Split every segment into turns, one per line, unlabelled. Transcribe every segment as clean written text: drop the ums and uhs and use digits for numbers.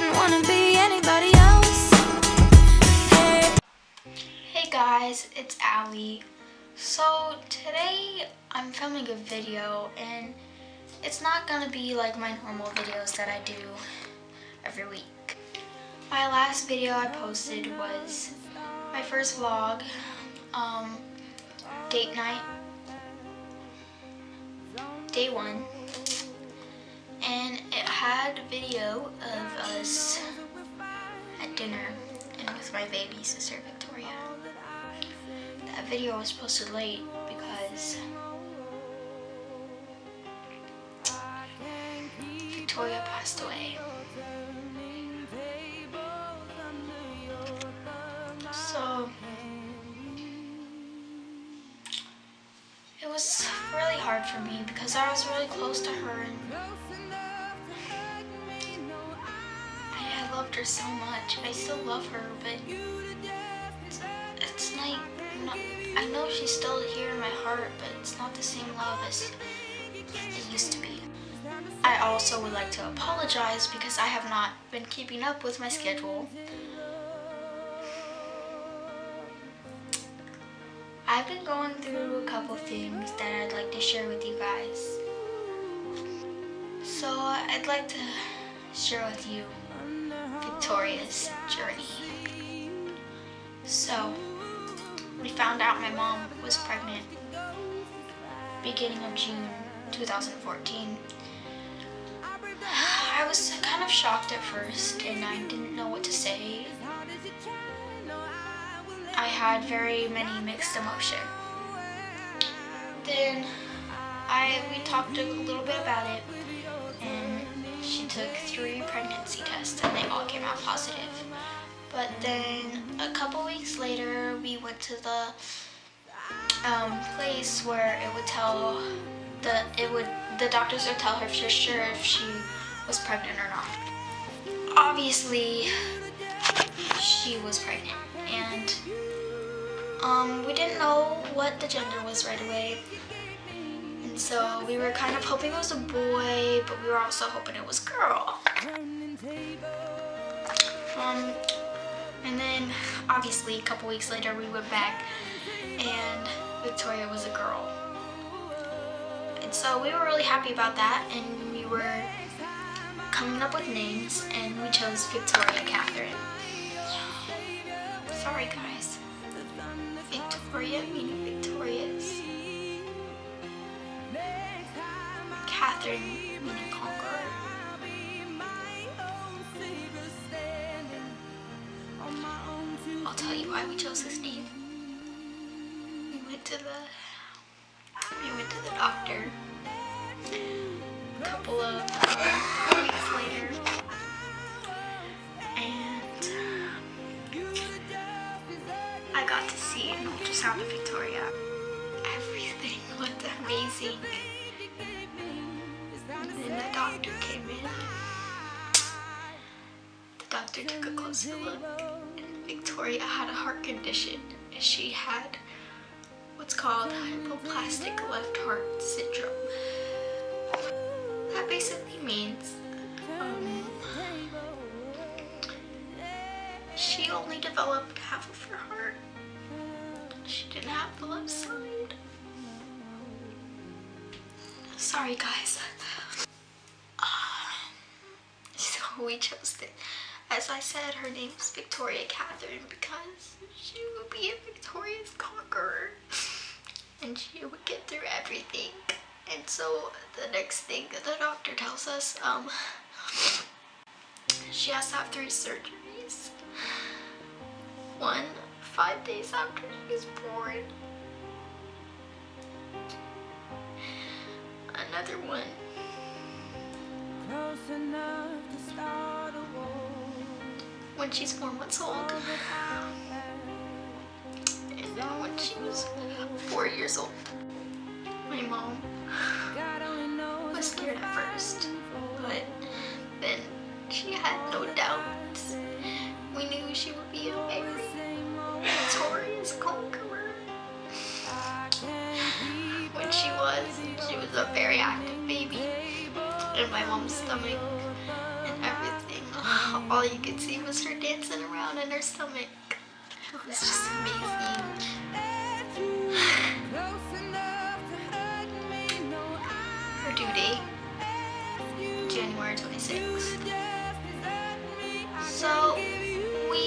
wouldn't wanna be anybody else.
Hey guys, it's Allie. So today I'm filming a video and it's not gonna be like my normal videos that I do every week. My last video I posted was my first vlog, date night, day one, and it had a video of us at dinner and with my baby sister Victoria. That video was posted late because Victoria passed away. So it was really hard for me because I was really close to her and I loved her so much. I still love her, but it's like, I know she's still here in my heart, but it's not the same love as it used to be. I also would like to apologize because I have not been keeping up with my schedule. I've been going through a couple things that I'd like to share with you guys. So I'd like to share with you Victoria's journey. So we found out my mom was pregnant beginning of June 2014. I was kind of shocked at first and I didn't know what to say. I had very many mixed emotions. Then we talked a little bit about it and she took 3 pregnancy tests and they all came out positive. But then a couple weeks later we went to the place where it would tell the doctors would tell her for sure if she was pregnant or not. Obviously she was pregnant and we didn't know what the gender was right away, and so we were kind of hoping it was a boy, but we were also hoping it was a girl. And then obviously a couple weeks later we went back and Victoria was a girl, and so we were really happy about that, and we were coming up with names and we chose Victoria Catherine. Sorry guys. Victoria meaning victorious. Catherine meaning conqueror. I'll tell you why we chose this name. We went to the doctor a couple of weeks later, and I got to see an ultrasound of Victoria. Everything looked amazing. And then the doctor came in. The doctor took a closer look, and Victoria had a heart condition. She had what's called hypoplastic left heart syndrome. That basically means she only developed half of her heart. She didn't have the left side. Sorry guys. So we chose it. As I said, her name is Victoria Catherine because she would be a victorious conqueror and she would get through everything. And so the next thing the doctor tells us, she has to have 3 surgeries. One 5 days after she was born. Another one when she's 4 months old. And then when she was 4 years old. My mom was scared at first, but then she had no doubts. We knew she would be a very victorious conqueror. When she was a very active baby in my mom's stomach and everything. all you could see was her dancing around in her stomach. It was just amazing. Her due date, January 26th. So we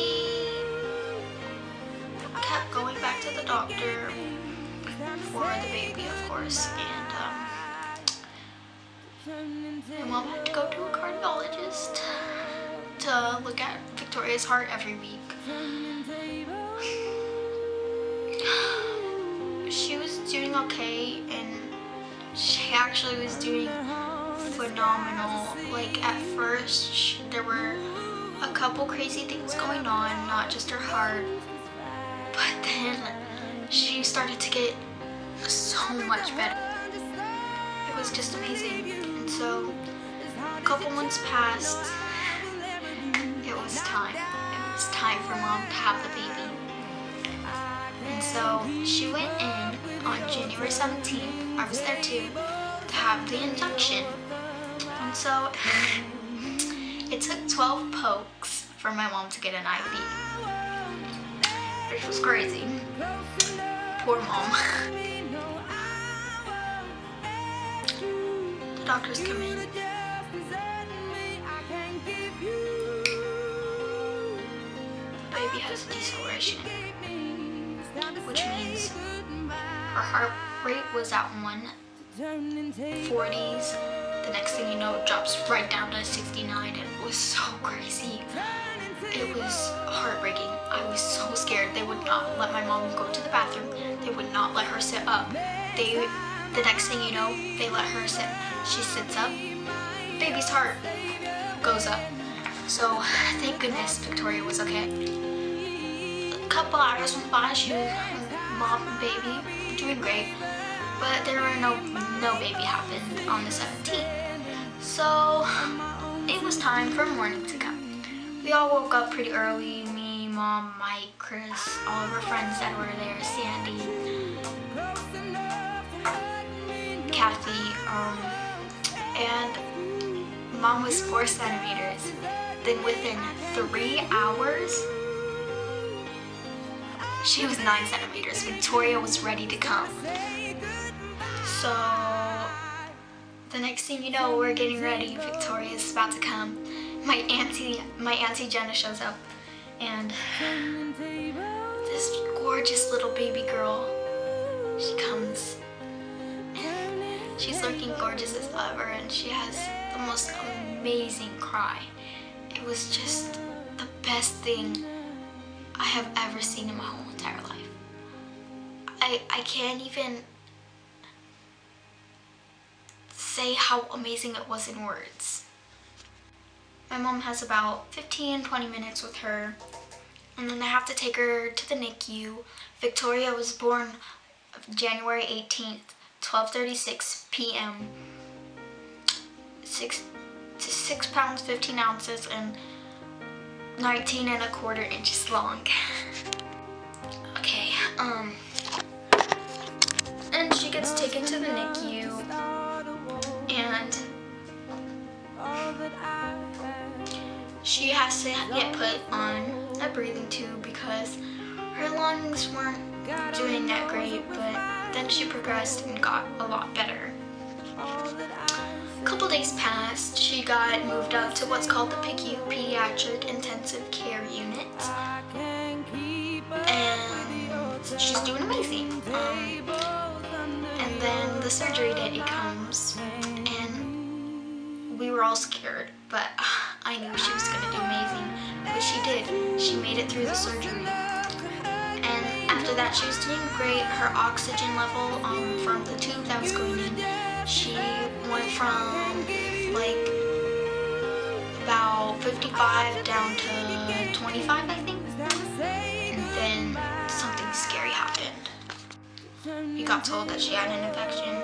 kept going back to the doctor for the baby, of course, and my mom had to go to a cardiologist to look at Victoria's heart every week. She was doing okay, and she actually was doing phenomenal. Like, at first there were a couple crazy things going on, not just her heart, but then she started to get so much better. It was just amazing. And so a couple months passed. It was time. It was time for mom to have the baby. And so she went in on January 17th, I was there too, to have the induction. And so it took 12 pokes for my mom to get an IV, which was crazy. Poor mom. The doctors come in. The baby has a deceleration, which means her heart rate was at 140s. The next thing you know, it drops right down to 69, and it was so crazy. It was heartbreaking. I was so scared. They would not let my mom go to the bathroom. They would not let her sit up. The next thing you know, they let her sit. She sits up. Baby's heart goes up. So thank goodness Victoria was okay. A couple hours went by. She was mom and baby doing great, but there were no baby happened on the 17th. So it was time for morning to come. We all woke up pretty early. Me, mom, Mike, Chris, all of our friends that were there, Sandy, Kathy, and mom was 4 centimeters. Then within 3 hours, she was 9 centimeters. Victoria was ready to come. So the next thing you know, we're getting ready. Victoria's about to come. My auntie Jenna shows up, and this gorgeous little baby girl, she comes. She's looking gorgeous as ever, and she has the most amazing cry. It was just the best thing I have ever seen in my whole entire life. I can't even say how amazing it was in words. My mom has about 15-20 minutes with her, and then I have to take her to the NICU. Victoria was born January 18th, 12:36 p.m. 6 pounds 15 ounces and 19¼ inches long. Okay, and she gets taken to the NICU, and she has to get put on a breathing tube because her lungs weren't doing that great, but then she progressed and got a lot better. A couple days passed. She got moved up to what's called the PICU, Pediatric Intensive Care Unit, and she's doing amazing. And then the surgery day comes, and we were all scared, but I knew she was gonna do amazing, but she did. She made it through the surgery. And after that, she was doing great. Her oxygen level from the tube that was going in, she went from like about 55 down to 25, I think. And then something scary happened. We got told that she had an infection.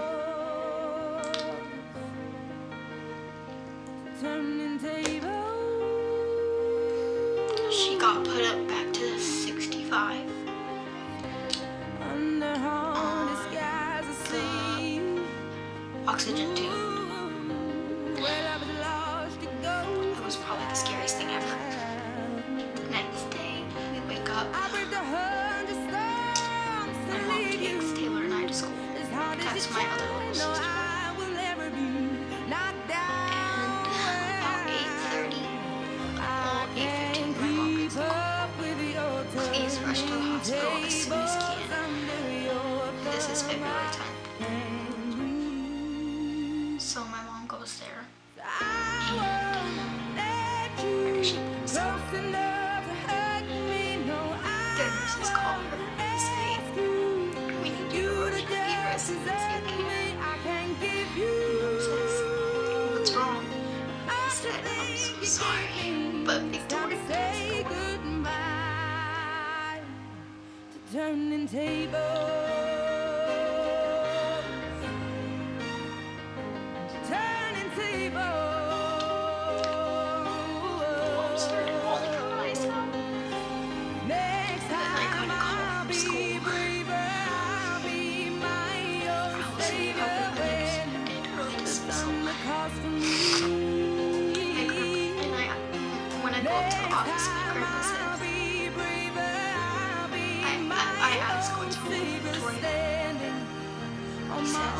She got put up back to 65. Oxygen tube. It was probably the scariest thing ever. there. And where did she put herself? The nurses call her and say, "We need you to rush to the residency, okay?" And Mom says, "What's wrong?" I said, "I'm so sorry, but Victoria has to go."
Turning tables, turning
Mom started rolling her eyes out.
next
And then I got a call from school. I was in unexpected early dismissal. When I go up to the office, my grandma says, I asked what's wrong with Victoria. He says,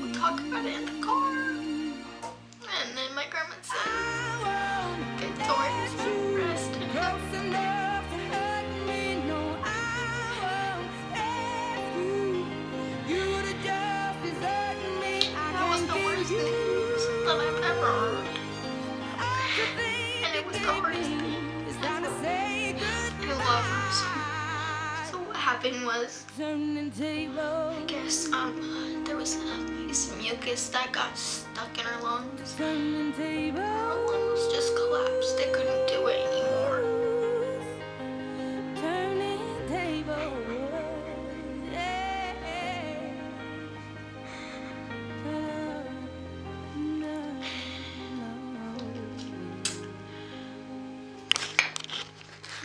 "We'll talk about it in the car." And then my grandma said, "Victoria's rest in heaven." That was the worst news that I've ever heard. And it was the hardest thing. I love her so much. So what happened was, I guess there was a piece of mucus that got stuck in her lungs. Her lungs just collapsed. They couldn't do it anymore.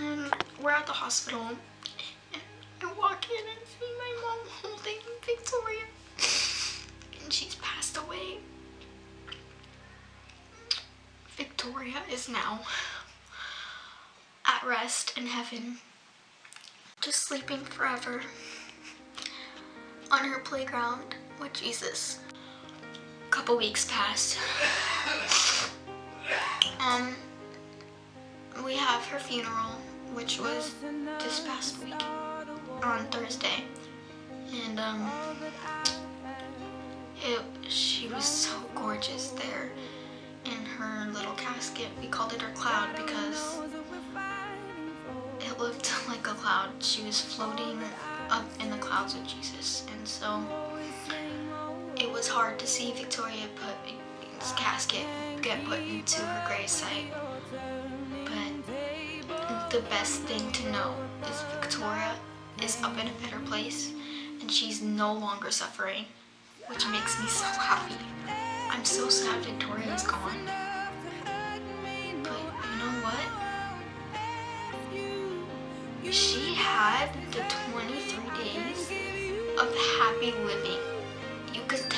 And we're at the hospital, and I walk in and see my mom holding Victoria, and she's passed away. Victoria is now at rest in heaven, just sleeping forever on her playground with Jesus. A couple weeks passed. We have her funeral, which was this past week on Thursday, and she was so gorgeous there in her little casket. We called it her cloud because it looked like a cloud. She was floating up in the clouds with Jesus, and so it was hard to see Victoria's casket get put into her gravesite. But the best thing to know is Victoria is up in a better place, and she's no longer suffering, which makes me so happy. I'm so sad Victoria is gone, but you know what? She had the 23 days of happy living. You could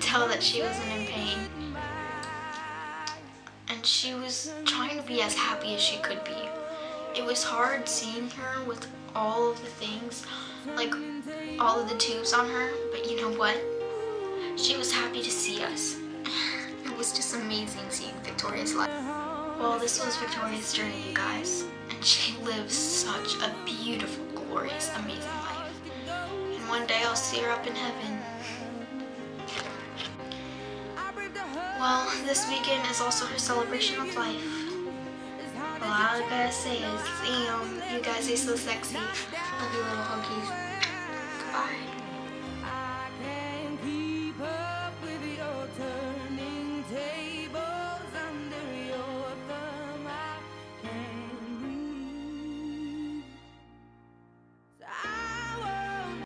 tell that she wasn't in pain, and she was trying to be as happy as she could be. It was hard seeing her with all of the things, like all of the tubes on her, but you know what? She was happy to see us. It was just amazing seeing Victoria's life. Well, this was Victoria's journey, you guys, and she lives such a beautiful, glorious, amazing life. And one day I'll see her up in heaven. Well, this weekend is also her celebration of life. Well, all I gotta say is, you guys are so sexy. Love you, little Hoagies. Goodbye.